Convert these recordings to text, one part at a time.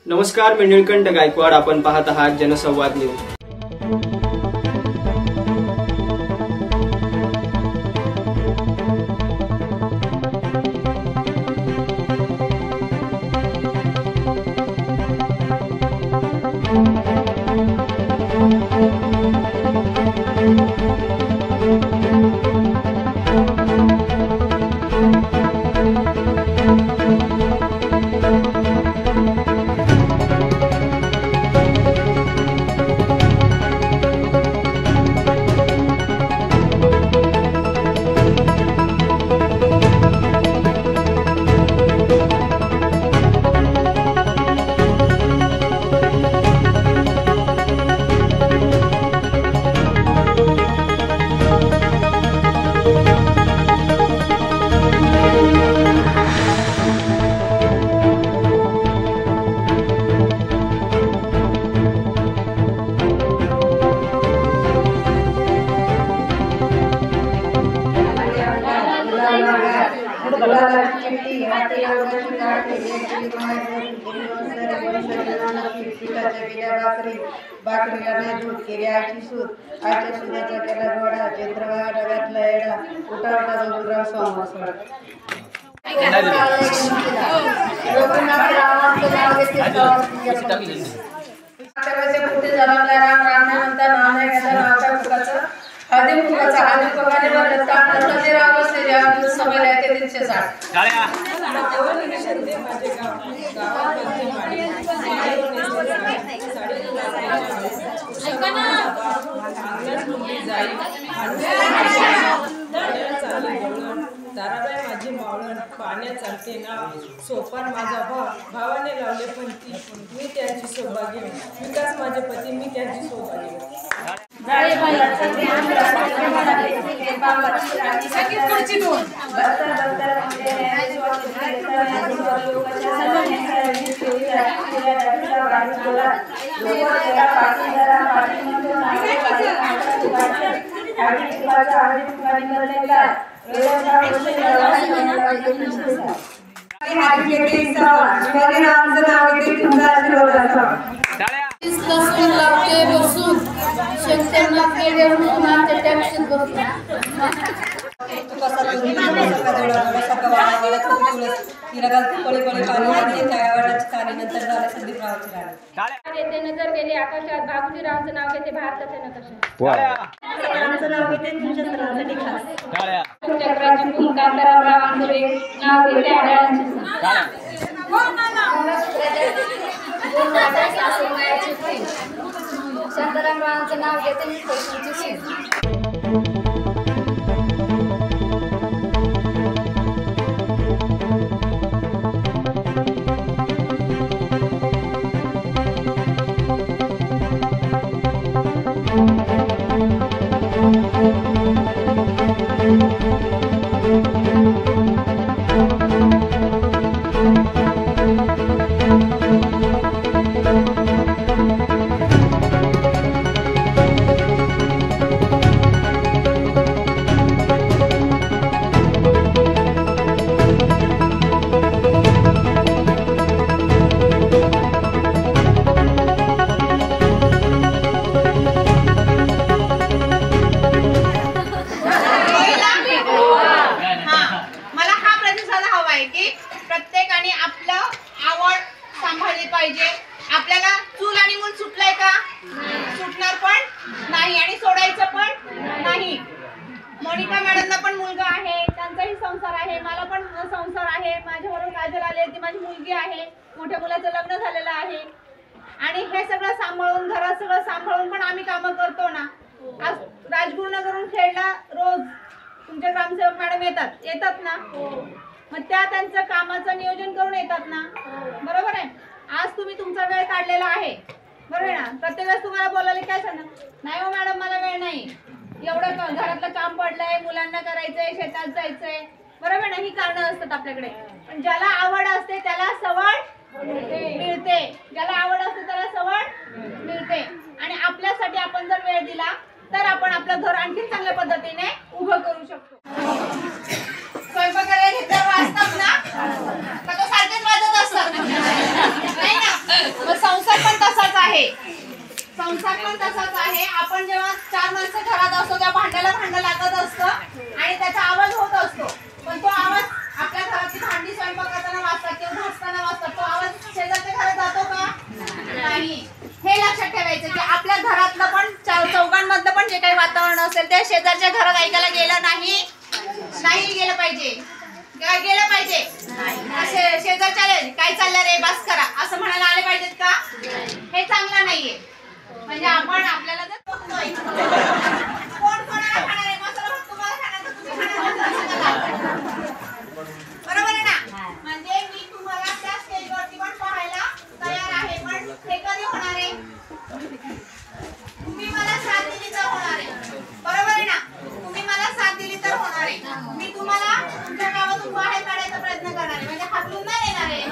नमस्कार, मी निळकंठ गायकवाड. आपण पाहत आहात जनसंवाद न्यूज. बाकरीला दूध केली आईची सूत आईच्या सुनाचा केला गोडा चंद्रभागा डब्यातला येडा उठा उठा बघून सोमवार पुढे जबाबदार रामनंतर नाणे घेतला नावच्या फुकाचं हळदी फुकाचं हळदी फुकाने भरलं तांदळाचं जे राव असते जेव्हा दूध सभेला येते 360 ताराबाई माझी मावळण पाण्यात चालते ना सोपान माझा भावाने लावले पण ती मी त्याची सौभाग्य विकास माझे पती मी त्याची सौभाग्य बसून शेतकऱ्यांना केले उन्हाचे टॅक्स बसून नजर गेली आकाशात बाबूजीरावांचं नाव घेते भारताचे नकाशा रामचं नाव घेते तुमच्या सर्वांसाठी खास चक्राची भूमिका रावांचे नाव घेते शांतारामरावांचं नाव घेते मी पैशांची सीट पाहिजे. आपल्याला चूल आणि मूल सुटलंय का? सुटणार पण नाही आणि सोडायचं पण नाही. मोनिका मॅडमला पण मुलगा आहे, त्यांचाही संसार आहे, मला पण संसार आहे, माझ्याबरोबर काजल आली ती माझी मुलगी आहे, मोठ्या मुलाचं लग्न झालेलं आहे आणि हे सगळं सांभाळून घरात सगळं सांभाळून पण आम्ही कामं करतो ना. आज राजगुरुनगरहून खेळला रोज तुमचे ग्रामसेवक मॅडम येतात ना, मग त्या त्यांचं कामाचं नियोजन करून येतात ना, बरोबर आहे. आज तुम्ही तुमचा वेळ काढलेला आहे, बरोबर आहे ना. प्रत्येक वेळेस तुम्हाला बोलायला काय सांगणार, नाही हो मॅडम मला वेळ नाही, एवढं घरातलं काम पडलंय, मुलांना करायचंय, शेतात जायचंय, बरोबर ना. ही कारणं असतात आपल्याकडे. पण ज्याला आवड असते त्याला सवड मिळते, ज्याला आवड असते स्वयंपाकासाठी आपण जर वेळ दिला तर आपण आपलं घर आणखी चांगल्या पद्धतीने उभं करू शकतो. स्वयंपाकाला घेतल्यावर वाजतात ना, का तो सारखेच वाजत असतात नाही ना. मग संसार पण तसाच आहे. संसार पण तसाच आहे. आपण जेव्हा 4 माणसं घरात असतो तेव्हा भांड्याला भांडं लागत असतं आणि त्याचा आवाज होत असतो. पण तो आवाज आपल्या घरातली भांडी स्वयंपाक करताना वाजतात किंवा घासताना वाजतात, तो आवाज शेजारच्या घरात जातो का? नाही. हे लक्षात ठेवायचं की आपल्या घरातलं पण चौघांमधलं पण जे काही वातावरण असेल ते शेजारच्या घरात ऐकायला गेलं नाही गेलं पाहिजे. गेलं पाहिजे. असे शेजारच्या काय चाललं रे बस करा असं म्हणायला आले पाहिजेत का? हे चांगलं नाहीये. म्हणजे आपण आपल्याला जर बघतोय कोण कोणाला खाणार आहे, मसाला भात तुम्हाला खाणार तर तुम्ही खाणार, बरोबर आहे ना. म्हणजे मी तुम्हाला त्या स्टेजवरती पण पाहायला तयार आहे, पण हे कधी होणार आहे? तुम्ही मला साथ दिली तर होणार आहे, बरोबर आहे ना. तुम्ही मला साथ दिली तर होणार आहे. मी तुम्हाला तुमच्या गावातून बाहेर काढायचा प्रयत्न करणार आहे, म्हणजे हाकलून नाही येणार आहे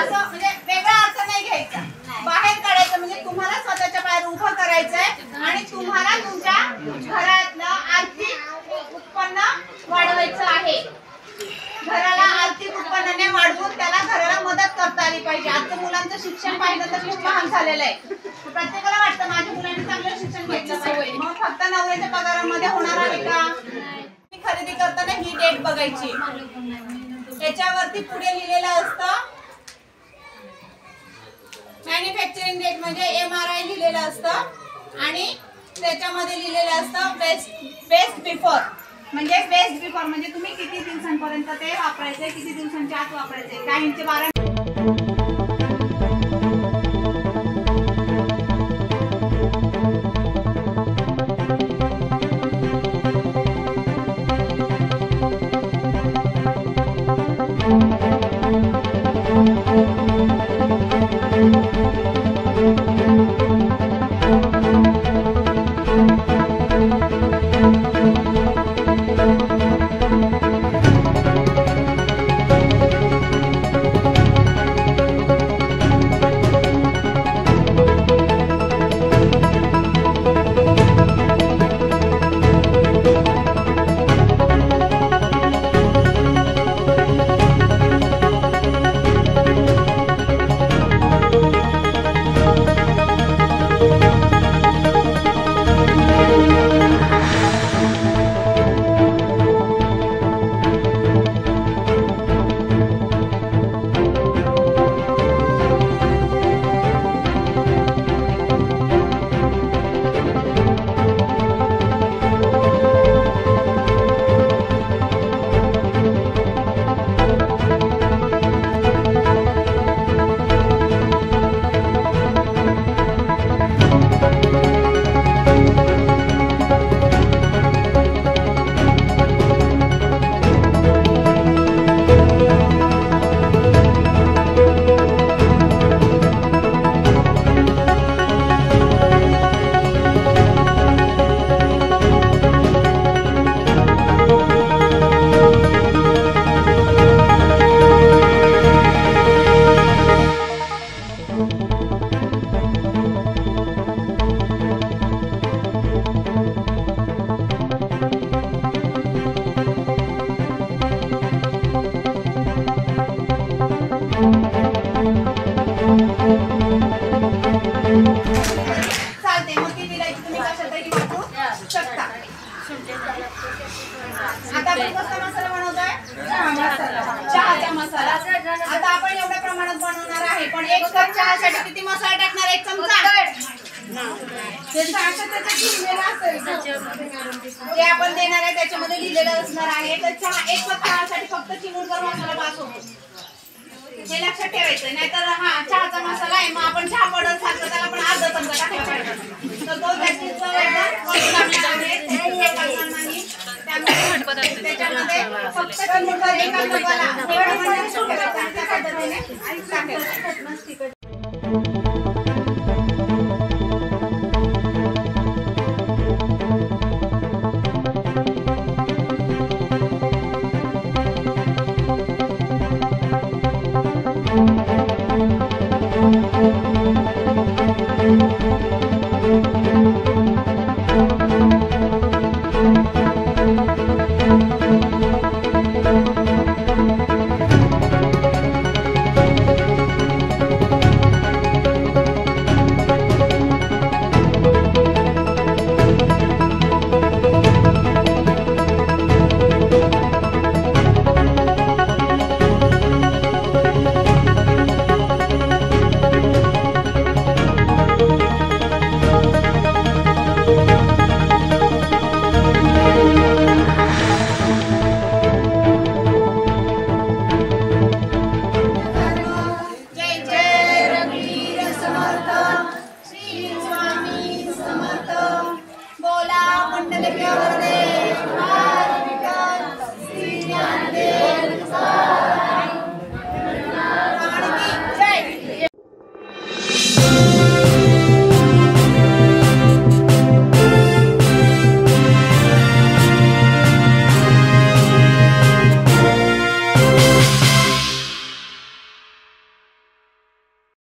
असं. म्हणजे वेगळा अर्थ नाही घ्यायचा. बाहेर काढायचं म्हणजे तुम्हाला स्वतःच्या पायावर उभं करायचंय आणि तुम्हाला तुमच्या घरातलं आर्थिक उत्पन्न वाढवायचं आहे. घराला आर्थिक उत्पन्नाने वाढवून त्याला घराला मदत करता आली पाहिजे. आजचं मुलांचं शिक्षण पाहिलं तर खूप महाग झालेलं आहे. प्रत्येकाला वाटतं माझ्या मुलांनी चांगलं शिक्षण घेतलं पाहिजे. मग फक्त नवऱ्याच्या पगारामध्ये होणार आहे का? खरेदी करताना ही डेट बघायची. त्याच्यावरती पुढे लिहिलेलं असतं मॅन्युफॅक्चरिंग डेट म्हणजे MRI लिहिलेलं असतं आणि त्याच्यामध्ये लिहिलेलं असतं बेस्ट बिफोर म्हणजे तुम्ही किती दिवसांपर्यंत ते वापरायचंय, किती दिवसांच्या आत वापरायचंय. काहींचे 12 आता आपण कसला मसाला बनवतोय? चहाचा मसाला. आता आपण एवढ्या प्रमाणात बनवणार आहे, पण 1 कप चहासाठी किती मसाला टाकणार? 1 चमचा. जे आपण देणार आहे त्याच्यामध्ये लिहिलेलं असणार आहे. तर चहा 1 कप चहासाठी फक्त चिमूटभर मसाला बास होतो. हे लक्षात ठेवायचं. नाहीतर हा चहाचा मसाला आहे, मग आपण चहा पावडर सारखं त्याला पण अर्धा चमचा टाकायला पाहिजे. तर तो त्याची चव त्याच्यामध्ये फक्त चिमूटभर 1 कपाला